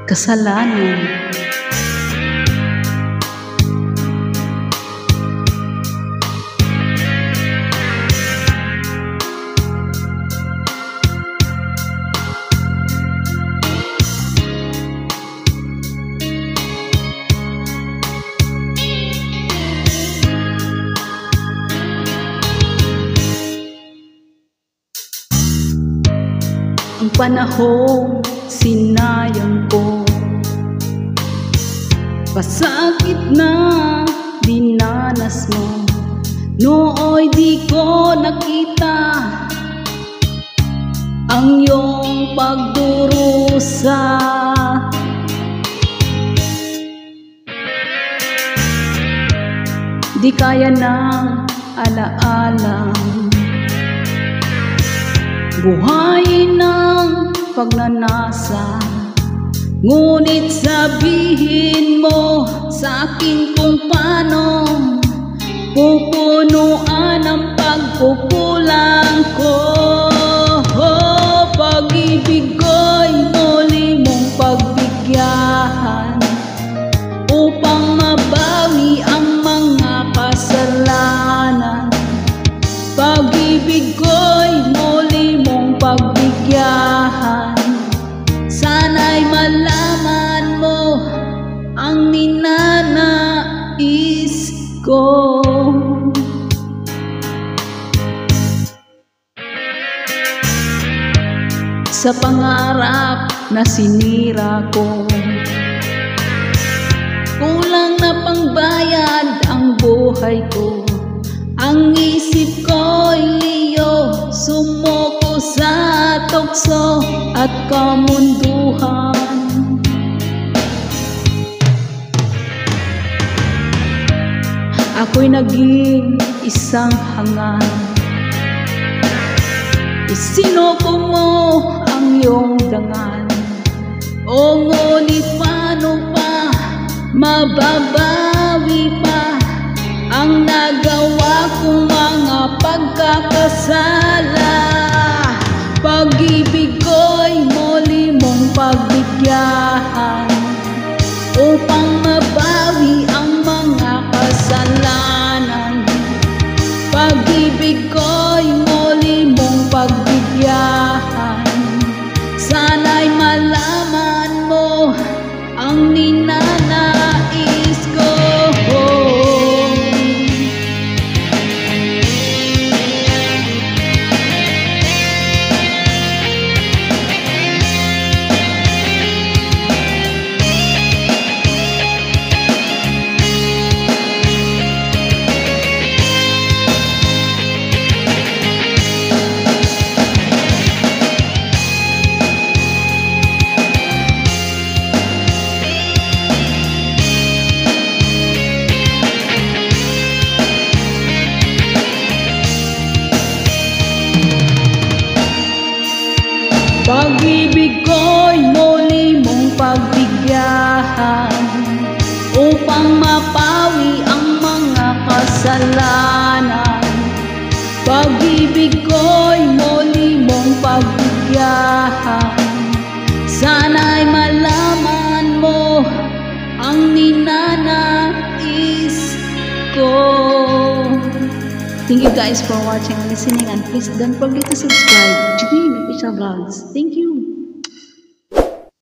kasalanan. Ang panahong sinayang ko, pasakit na dinanas mo. Nooy di ko nakita ang iyong pagdurusa. Di kaya ng alaala buhayin ng pagnanasa, ngunit sabihin mo sa akin kung paano pupunuan ang pagkukulang ko. Pag-ibig ko'y muli mong pagbigyan upang mabawi ang mga kasalanan. Pag-ibig ko'y muli mong pagbigyan, sana'y malaman mo ang ninanais ko. Sa pangarap na sinira ko, kulang na pangbayad ang buhay ko. Ang isip ko'y liyo, sumuko sa tukso at kamunduhan. Ako'y naging isang hangal, isinuko mo ang iyong dangal. O ngunit paano pa mababawi pa ang nagawa kong mga pagkakasala? Pag-ibig ko'y muli mong pagbigyan upang mabawi ang mga kasalanan. Pag-ibig ko'y muli mong pagbigyan, sana'y malaman mo ang ninanais ko. Pag-ibig ko'y muli mong pagbigyan upang mapawi ang mga kasalanan. Pag-ibig ko'y muli mong pagbigyan, sana'y malaman mo ang ninanais ko. Thank you guys for watching and listening, and please don't forget to subscribe to Dream Official Vlogs. Thank you.